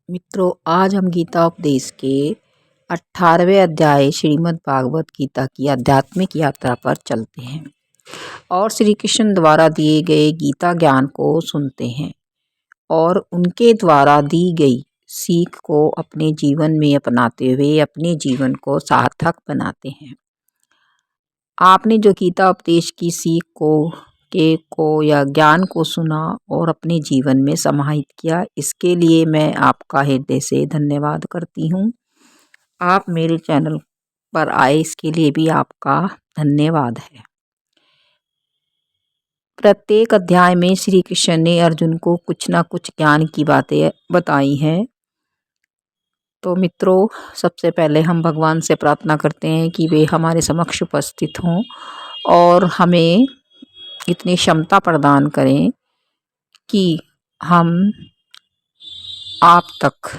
मित्रों, आज हम गीता उपदेश के 18वें अध्याय श्रीमद् भागवत गीता की आध्यात्मिक यात्रा पर चलते हैं और श्री कृष्ण द्वारा दिए गए गीता ज्ञान को सुनते हैं और उनके द्वारा दी गई सीख को अपने जीवन में अपनाते हुए अपने जीवन को सार्थक बनाते हैं। आपने जो गीता उपदेश की सीख को या ज्ञान को सुना और अपने जीवन में समाहित किया, इसके लिए मैं आपका हृदय से धन्यवाद करती हूँ। आप मेरे चैनल पर आए, इसके लिए भी आपका धन्यवाद है। प्रत्येक अध्याय में श्री कृष्ण ने अर्जुन को कुछ ना कुछ ज्ञान की बातें बताई हैं। तो मित्रों, सबसे पहले हम भगवान से प्रार्थना करते हैं कि वे हमारे समक्ष उपस्थित हों और हमें इतनी क्षमता प्रदान करें कि हम आप तक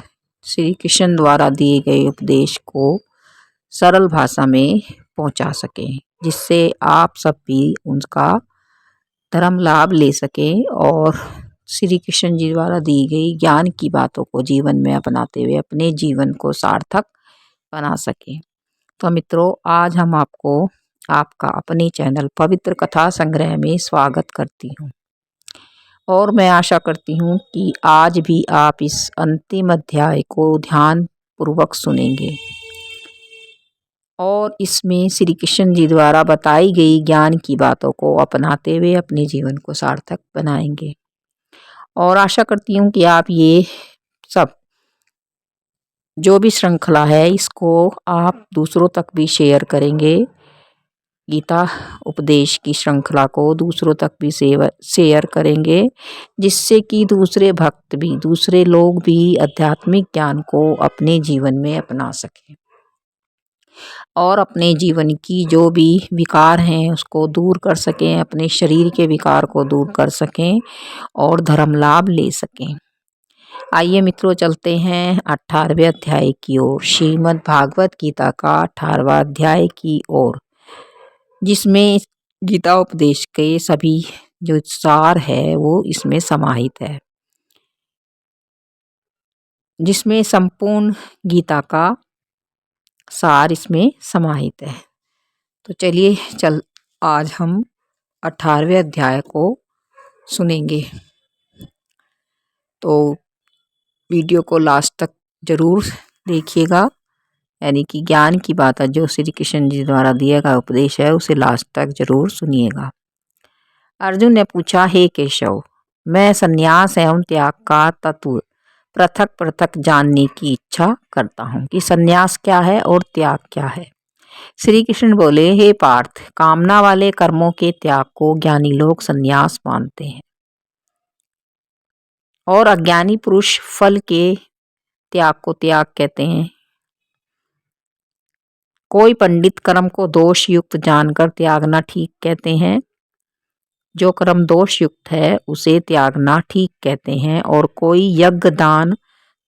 श्री कृष्ण द्वारा दिए गए उपदेश को सरल भाषा में पहुंचा सकें, जिससे आप सब भी उनका धर्म लाभ ले सकें और श्री कृष्ण जी द्वारा दी गई ज्ञान की बातों को जीवन में अपनाते हुए अपने जीवन को सार्थक बना सकें। तो मित्रों, आज हम आपका अपने चैनल पवित्र कथा संग्रह में स्वागत करती हूँ और मैं आशा करती हूँ कि आज भी आप इस अंतिम अध्याय को ध्यान पूर्वक सुनेंगे और इसमें श्री कृष्ण जी द्वारा बताई गई ज्ञान की बातों को अपनाते हुए अपने जीवन को सार्थक बनाएंगे। और आशा करती हूँ कि आप ये सब जो भी श्रृंखला है इसको आप दूसरों तक भी शेयर करेंगे। गीता उपदेश की श्रृंखला को दूसरों तक भी शेयर करेंगे, जिससे कि दूसरे भक्त भी, दूसरे लोग भी आध्यात्मिक ज्ञान को अपने जीवन में अपना सकें और अपने जीवन की जो भी विकार हैं उसको दूर कर सकें, अपने शरीर के विकार को दूर कर सकें और धर्म लाभ ले सकें। आइए मित्रों, चलते हैं 18वें अध्याय की ओर, श्रीमद् भागवत गीता का 18वां अध्याय की ओर, जिसमें गीता उपदेश के सभी जो सार है वो इसमें समाहित है, जिसमें संपूर्ण गीता का सार इसमें समाहित है। तो चलिए आज हम 18वें अध्याय को सुनेंगे। तो वीडियो को लास्ट तक जरूर देखिएगा, यानी कि ज्ञान की बात है जो श्री कृष्ण जी द्वारा दिया गया उपदेश है उसे लास्ट तक जरूर सुनिएगा। अर्जुन ने पूछा, हे केशव, मैं संन्यास एवं त्याग का तत्व पृथक पृथक जानने की इच्छा करता हूँ कि संन्यास क्या है और त्याग क्या है। श्री कृष्ण बोले, हे पार्थ, कामना वाले कर्मों के त्याग को ज्ञानी लोग संन्यास मानते हैं और अज्ञानी पुरुष फल के त्याग को त्याग कहते हैं। कोई पंडित कर्म को दोष युक्त जानकर त्यागना ठीक कहते हैं, जो कर्म दोष युक्त है उसे त्यागना ठीक कहते हैं, और कोई यज्ञ, दान,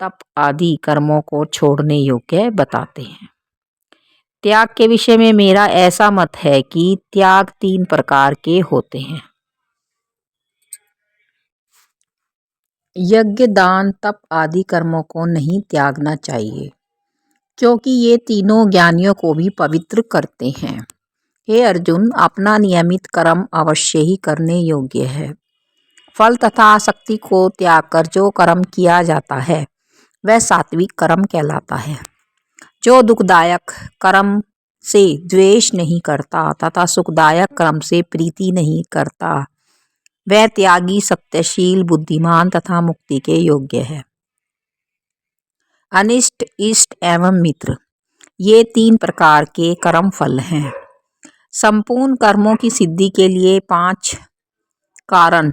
तप आदि कर्मों को छोड़ने योग्य बताते हैं। त्याग के विषय में मेरा ऐसा मत है कि त्याग 3 प्रकार के होते हैं। यज्ञ, दान, तप आदि कर्मों को नहीं त्यागना चाहिए, क्योंकि ये तीनों ज्ञानियों को भी पवित्र करते हैं। हे अर्जुन, अपना नियमित कर्म अवश्य ही करने योग्य है। फल तथा आसक्ति को त्याग कर जो कर्म किया जाता है वह सात्विक कर्म कहलाता है। जो दुखदायक कर्म से द्वेष नहीं करता तथा सुखदायक कर्म से प्रीति नहीं करता वह त्यागी, सत्यशील, बुद्धिमान तथा मुक्ति के योग्य है। अनिष्ट, इष्ट एवं मित्र, ये 3 प्रकार के कर्म फल हैं। संपूर्ण कर्मों की सिद्धि के लिए 5 कारण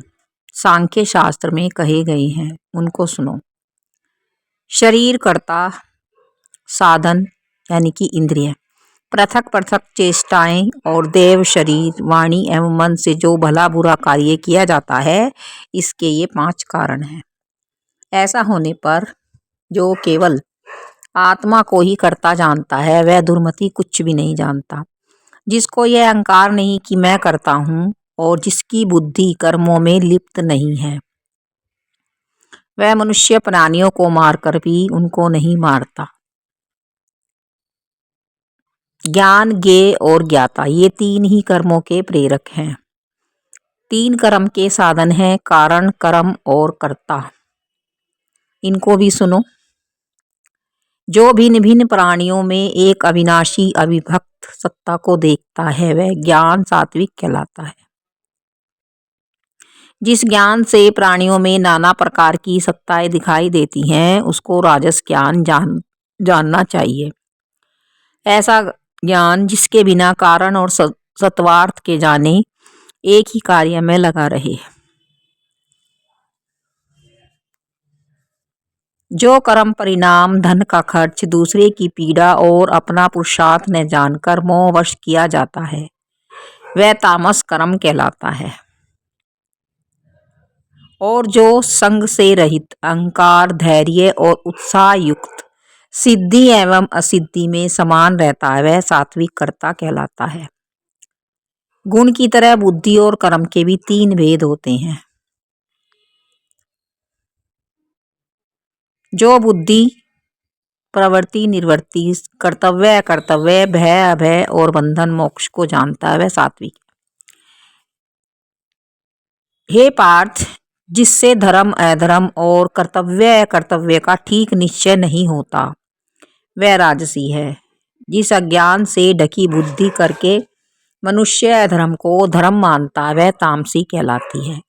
सांख्य शास्त्र में कहे गए हैं, उनको सुनो। शरीर कर्ता, साधन यानी कि इंद्रिय, पृथक पृथक चेष्टाएं और देव शरीर, वाणी एवं मन से जो भला बुरा कार्य किया जाता है, इसके ये 5 कारण हैं। ऐसा होने पर जो केवल आत्मा को ही करता जानता है वह दुर्मति कुछ भी नहीं जानता। जिसको यह अहंकार नहीं कि मैं करता हूँ और जिसकी बुद्धि कर्मों में लिप्त नहीं है, वह मनुष्य प्राणियों को मारकर भी उनको नहीं मारता। ज्ञान, ज्ञेय और ज्ञाता, ये तीन ही कर्मों के प्रेरक हैं। तीन कर्म के साधन हैं, कारण, कर्म और कर्ता। इनको भी सुनो। जो भिन्न भिन्न प्राणियों में एक अविनाशी अविभक्त सत्ता को देखता है वह ज्ञान सात्विक कहलाता है। जिस ज्ञान से प्राणियों में नाना प्रकार की सत्ताएं दिखाई देती हैं उसको राजस ज्ञान जानना चाहिए। ऐसा ज्ञान जिसके बिना कारण और सत्वार्थ के जाने एक ही कार्य में लगा रहे। जो कर्म परिणाम, धन का खर्च, दूसरे की पीड़ा और अपना पुरुषार्थ न जानकर मोहवश किया जाता है वह तामस कर्म कहलाता है। और जो संग से रहित, अहंकार, धैर्य और उत्साह युक्त, सिद्धि एवं असिद्धि में समान रहता है वह सात्विक कर्ता कहलाता है। गुण की तरह बुद्धि और कर्म के भी तीन भेद होते हैं। जो बुद्धि, प्रवृत्ति, निवृत्ति, कर्तव्य, अकर्तव्य, भय, अभय और बंधन मोक्ष को जानता है वह सात्विक। हे पार्थ, जिससे धर्म, अधर्म और कर्तव्य, अकर्तव्य का ठीक निश्चय नहीं होता वह राजसी है। जिस अज्ञान से ढकी बुद्धि करके मनुष्य अधर्म को धर्म मानता है वह तामसी कहलाती है।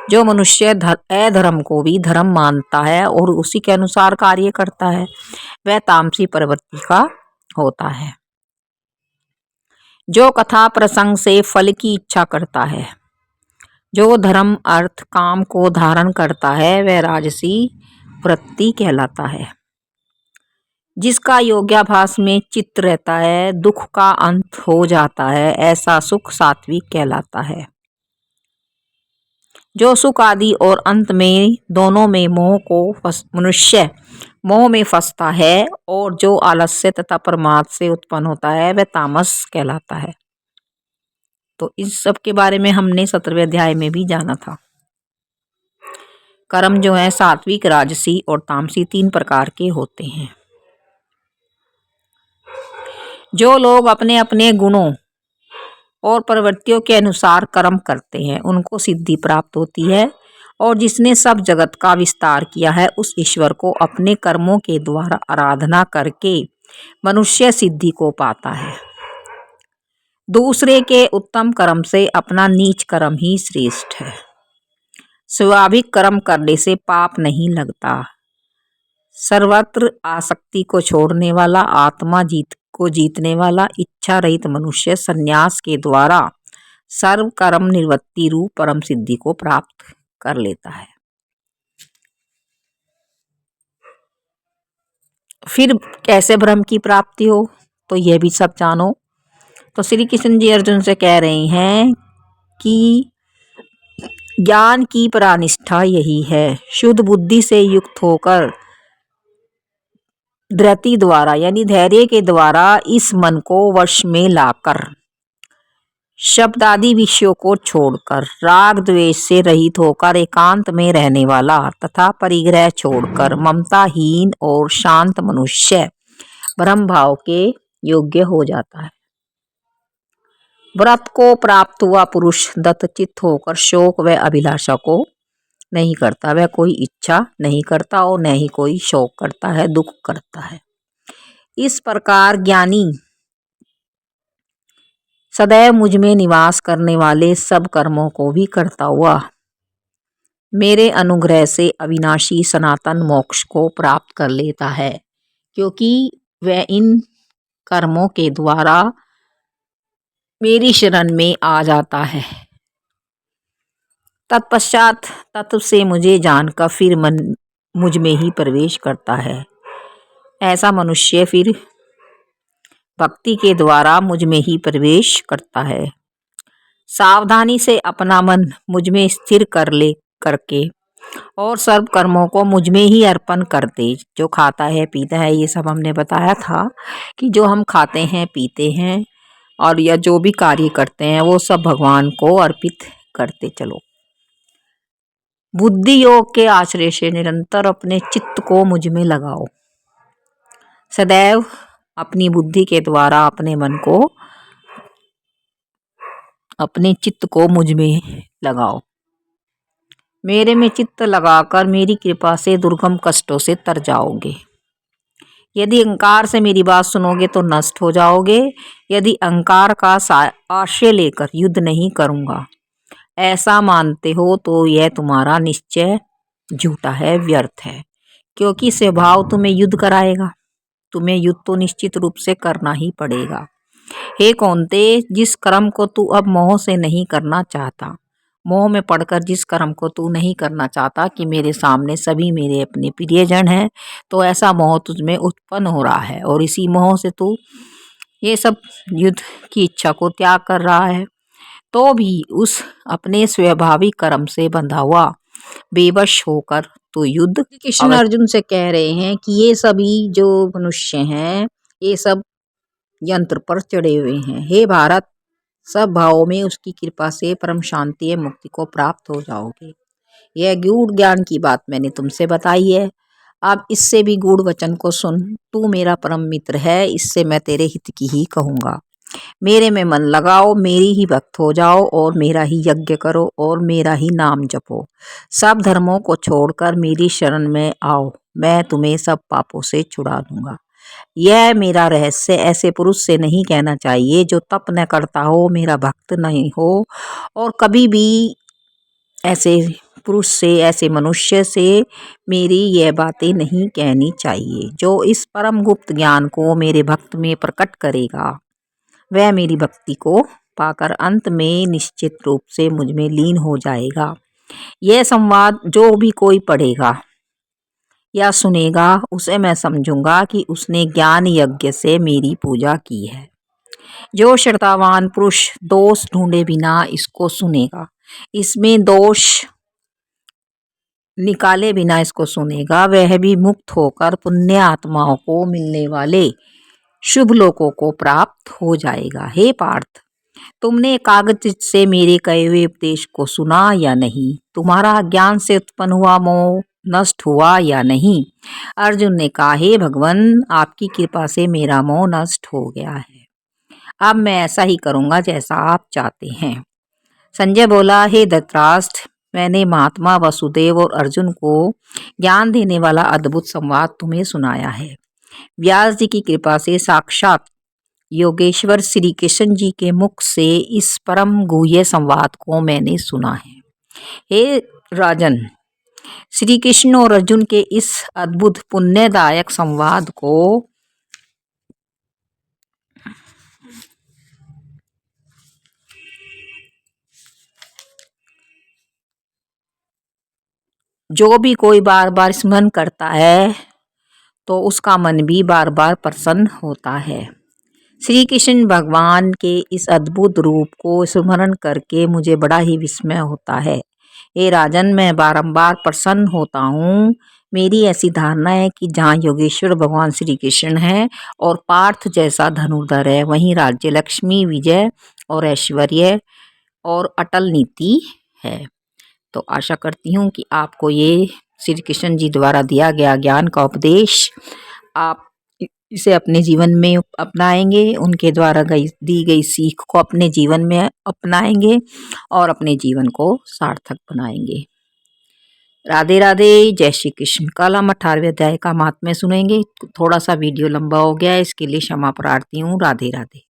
जो मनुष्य अधर्म को भी धर्म मानता है और उसी के अनुसार कार्य करता है वह तामसी प्रवृत्ति का होता है। जो कथा प्रसंग से फल की इच्छा करता है, जो धर्म, अर्थ, काम को धारण करता है वह राजसी वृत्ति कहलाता है। जिसका योगाभ्यास में चित्त रहता है, दुख का अंत हो जाता है, ऐसा सुख सात्विक कहलाता है। जो सुख आदि और अंत में दोनों में मनुष्य मोह में फंसता है और जो आलस्य तथा प्रमाद से उत्पन्न होता है वह तामस कहलाता है। तो इस सब के बारे में हमने 17वें अध्याय में भी जाना था। कर्म जो है सात्विक, राजसी और तामसी तीन प्रकार के होते हैं। जो लोग अपने अपने गुणों और प्रवृत्तियों के अनुसार कर्म करते हैं उनको सिद्धि प्राप्त होती है और जिसने सब जगत का विस्तार किया है उस ईश्वर को अपने कर्मों के द्वारा आराधना करके मनुष्य सिद्धि को पाता है। दूसरे के उत्तम कर्म से अपना नीच कर्म ही श्रेष्ठ है। स्वाभाविक कर्म करने से पाप नहीं लगता। सर्वत्र आसक्ति को छोड़ने वाला, आत्मा को जीतने वाला, इच्छा रहित मनुष्य संन्यास के द्वारा सर्व कर्म निवृत्ति रूप परम सिद्धि को प्राप्त कर लेता है। फिर कैसे ब्रह्म की प्राप्ति हो तो यह भी सब जानो। तो श्री कृष्ण जी अर्जुन से कह रहे हैं कि ज्ञान की परानिष्ठा यही है, शुद्ध बुद्धि से युक्त होकर धृति द्वारा यानी धैर्य के द्वारा इस मन को वश में लाकर शब्द आदि विषयों को छोड़कर राग द्वेष से रहित होकर एकांत में रहने वाला तथा परिग्रह छोड़कर ममताहीन और शांत मनुष्य ब्रह्म भाव के योग्य हो जाता है। व्रत को प्राप्त हुआ पुरुष दत्तचित्त होकर शोक व अभिलाषा को नहीं करता, वह कोई इच्छा नहीं करता और न ही कोई शोक करता है, दुख करता है। इस प्रकार ज्ञानी सदैव मुझ में निवास करने वाले सब कर्मों को भी करता हुआ मेरे अनुग्रह से अविनाशी सनातन मोक्ष को प्राप्त कर लेता है, क्योंकि वह इन कर्मों के द्वारा मेरी शरण में आ जाता है। तत्पश्चात तत्व से मुझे जानकर फिर मन मुझ में ही प्रवेश करता है। ऐसा मनुष्य फिर भक्ति के द्वारा मुझ में ही प्रवेश करता है। सावधानी से अपना मन मुझ में स्थिर करके और सर्व कर्मों को मुझ में ही अर्पण कर दे। जो खाता है पीता है, ये सब हमने बताया था कि जो हम खाते हैं पीते हैं और या जो भी कार्य करते हैं वो सब भगवान को अर्पित करते चलो। बुद्धि योग के आश्रय से निरंतर अपने चित्त को मुझ में लगाओ। सदैव अपनी बुद्धि के द्वारा अपने चित्त को मुझ में लगाओ। मेरे में चित्त लगाकर मेरी कृपा से दुर्गम कष्टों से तर जाओगे। यदि अहंकार से मेरी बात सुनोगे तो नष्ट हो जाओगे। यदि अहंकार का आश्रय लेकर युद्ध नहीं करूँगा ऐसा मानते हो तो यह तुम्हारा निश्चय झूठा है, व्यर्थ है, क्योंकि स्वभाव तुम्हें युद्ध कराएगा। तुम्हें युद्ध तो निश्चित रूप से करना ही पड़ेगा। हे कौन्ते, जिस कर्म को तू अब मोह से नहीं करना चाहता, मोह में पड़कर जिस कर्म को तू नहीं करना चाहता कि मेरे सामने सभी मेरे अपने प्रियजन हैं, तो ऐसा मोह तुझमें उत्पन्न हो रहा है और इसी मोह से तू ये सब युद्ध की इच्छा को त्याग कर रहा है। तो भी उस अपने स्वाभाविक कर्म से बंधा हुआ बेवश होकर तो युद्ध। कृष्ण अर्जुन से कह रहे हैं कि ये सभी जो मनुष्य हैं ये सब यंत्र पर चढ़े हुए हैं। हे भारत, सब भावों में उसकी कृपा से परम शांति एवं मुक्ति को प्राप्त हो जाओगे। यह गूढ़ ज्ञान की बात मैंने तुमसे बताई है। अब इससे भी गूढ़ वचन को सुन। तू मेरा परम मित्र है, इससे मैं तेरे हित की ही कहूँगा। मेरे में मन लगाओ, मेरी ही भक्त हो जाओ और मेरा ही यज्ञ करो और मेरा ही नाम जपो। सब धर्मों को छोड़कर मेरी शरण में आओ, मैं तुम्हें सब पापों से छुड़ा दूंगा। यह मेरा रहस्य ऐसे पुरुष से नहीं कहना चाहिए जो तप न करता हो, मेरा भक्त नहीं हो, और कभी भी ऐसे पुरुष से, ऐसे मनुष्य से मेरी यह बातें नहीं कहनी चाहिए। जो इस परम गुप्त ज्ञान को मेरे भक्त में प्रकट करेगा वह मेरी भक्ति को पाकर अंत में निश्चित रूप से मुझ में लीन हो जाएगा। यह संवाद जो भी कोई पढ़ेगा या सुनेगा उसे मैं समझूंगा कि उसने ज्ञान यज्ञ से मेरी पूजा की है। जो श्रद्धावान पुरुष दोष ढूंढे बिना इसको सुनेगा, इसमें दोष निकाले बिना इसको सुनेगा, वह भी मुक्त होकर पुण्य आत्माओं को मिलने वाले शुभ लोकों को प्राप्त हो जाएगा। हे पार्थ, तुमने कागज से मेरे कहे हुए उपदेश को सुना या नहीं? तुम्हारा ज्ञान से उत्पन्न हुआ मोह नष्ट हुआ या नहीं? अर्जुन ने कहा, हे भगवान, आपकी कृपा से मेरा मोह नष्ट हो गया है। अब मैं ऐसा ही करूंगा जैसा आप चाहते हैं। संजय बोला, हे धृतराष्ट्र, मैंने महात्मा वसुदेव और अर्जुन को ज्ञान देने वाला अद्भुत संवाद तुम्हें सुनाया है। व्यास जी की कृपा से साक्षात योगेश्वर श्री कृष्ण जी के मुख से इस परम गुह्य संवाद को मैंने सुना है। हे राजन, श्री कृष्ण और अर्जुन के इस अद्भुत पुण्यदायक संवाद को जो भी कोई बार बार स्मरण करता है तो उसका मन भी बार बार प्रसन्न होता है। श्री कृष्ण भगवान के इस अद्भुत रूप को स्मरण करके मुझे बड़ा ही विस्मय होता है। हे राजन, मैं बारंबार प्रसन्न होता हूँ। मेरी ऐसी धारणा है कि जहाँ योगेश्वर भगवान श्री कृष्ण है और पार्थ जैसा धनुर्धर है, वहीं राज्य, लक्ष्मी, विजय और ऐश्वर्य और अटल नीति है। तो आशा करती हूँ कि आपको ये श्री कृष्ण जी द्वारा दिया गया ज्ञान का उपदेश आप इसे अपने जीवन में अपनाएंगे, उनके द्वारा दी गई सीख को अपने जीवन में अपनाएंगे और अपने जीवन को सार्थक बनाएंगे। राधे राधे, जय श्री कृष्ण। कल हम 18वें अध्याय का महात्म्य सुनेंगे। थोड़ा सा वीडियो लंबा हो गया है, इसके लिए क्षमा प्रार्थी हूँ। राधे राधे।